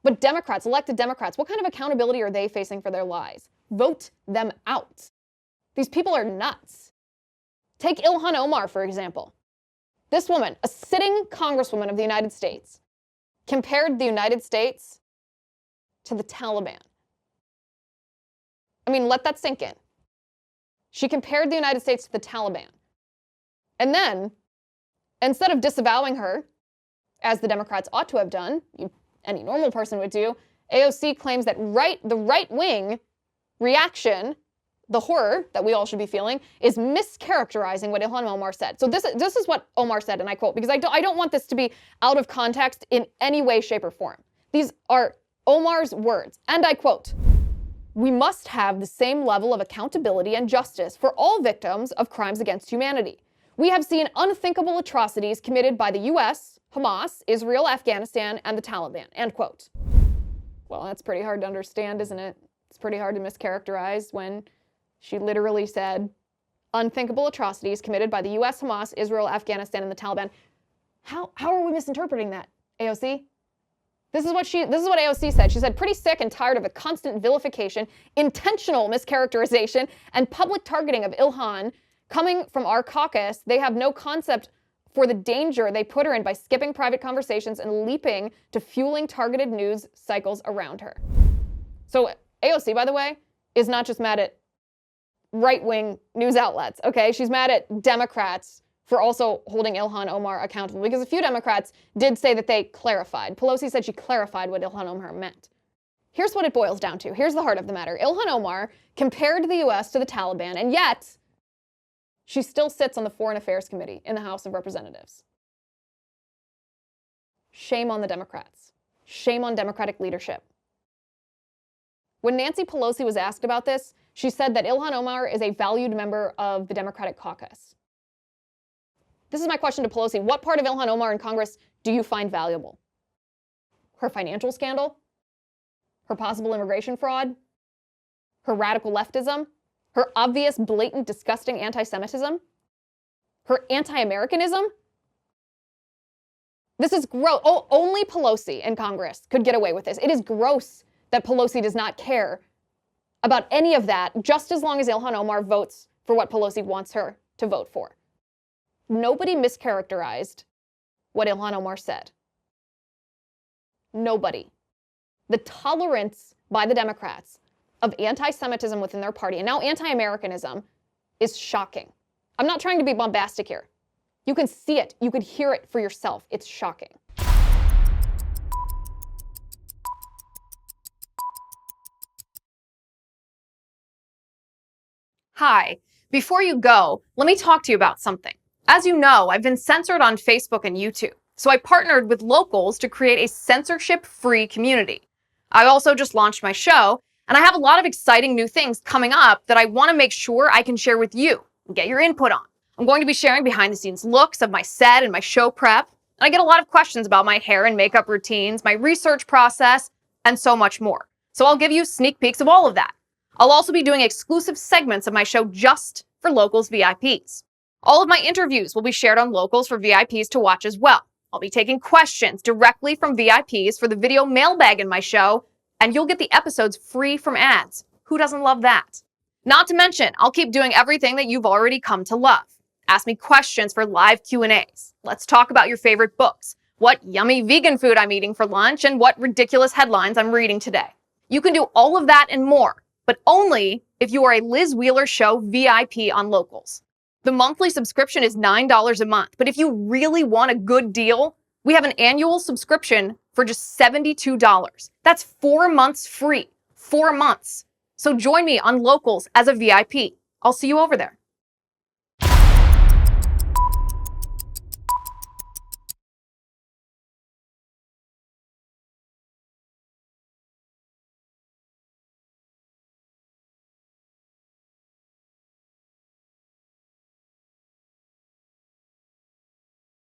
But Democrats, elected Democrats, what kind of accountability are they facing for their lies? Vote them out. These people are nuts. Take Ilhan Omar, for example. This woman, a sitting Congresswoman of the United States, compared the United States to the Taliban. I mean, let that sink in. She compared the United States to the Taliban. And then, instead of disavowing her, as the Democrats ought to have done, any normal person would do, AOC claims that the right-wing reaction, the horror that we all should be feeling, is mischaracterizing what Ilhan Omar said. So this is what Omar said, and I quote, because I don't want this to be out of context in any way, shape, or form. These are Omar's words, and I quote, "We must have the same level of accountability and justice for all victims of crimes against humanity. We have seen unthinkable atrocities committed by the US, Hamas, Israel, Afghanistan, and the Taliban," end quote. Well, that's pretty hard to understand, isn't it? It's pretty hard to mischaracterize when she literally said unthinkable atrocities committed by the US, Hamas, Israel, Afghanistan, and the Taliban. How are we misinterpreting that, AOC? This is what AOC said. She said, "Pretty sick and tired of the constant vilification, intentional mischaracterization, and public targeting of Ilhan coming from our caucus. They have no concept for the danger they put her in by skipping private conversations and leaping to fueling targeted news cycles around her." So AOC, by the way, is not just mad at right-wing news outlets, okay? She's mad at Democrats for also holding Ilhan Omar accountable, because a few Democrats did say that they clarified. Pelosi said she clarified what Ilhan Omar meant. Here's what it boils down to. Here's the heart of the matter. Ilhan Omar compared the US to the Taliban, and yet she still sits on the Foreign Affairs Committee in the House of Representatives. Shame on the Democrats. Shame on Democratic leadership. When Nancy Pelosi was asked about this, she said that Ilhan Omar is a valued member of the Democratic caucus. This is my question to Pelosi. What part of Ilhan Omar in Congress do you find valuable? Her financial scandal? Her possible immigration fraud? Her radical leftism? Her obvious, blatant, disgusting anti-Semitism? Her anti-Americanism? This is gross. Oh, only Pelosi in Congress could get away with this. It is gross that Pelosi does not care about any of that, just as long as Ilhan Omar votes for what Pelosi wants her to vote for. Nobody mischaracterized what Ilhan Omar said. Nobody. The tolerance by the Democrats of anti-Semitism within their party, and now anti-Americanism, is shocking. I'm not trying to be bombastic here. You can see it. You could hear it for yourself. It's shocking. Hi. Before you go, let me talk to you about something. As you know, I've been censored on Facebook and YouTube, so I partnered with locals to create a censorship-free community. I also just launched my show, and I have a lot of exciting new things coming up that I want to make sure I can share with you and get your input on. I'm going to be sharing behind-the-scenes looks of my set and my show prep, and I get a lot of questions about my hair and makeup routines, my research process, and so much more. So I'll give you sneak peeks of all of that. I'll also be doing exclusive segments of my show just for Locals VIPs. All of my interviews will be shared on Locals for VIPs to watch as well. I'll be taking questions directly from VIPs for the video mailbag in my show, and you'll get the episodes free from ads. Who doesn't love that? Not to mention, I'll keep doing everything that you've already come to love. Ask me questions for live Q&As. Let's talk about your favorite books, what yummy vegan food I'm eating for lunch, and what ridiculous headlines I'm reading today. You can do all of that and more, but only if you are a Liz Wheeler Show VIP on Locals. The monthly subscription is $9 a month, but if you really want a good deal, we have an annual subscription for just $72. That's 4 months free. 4 months. So join me on Locals as a VIP. I'll see you over there.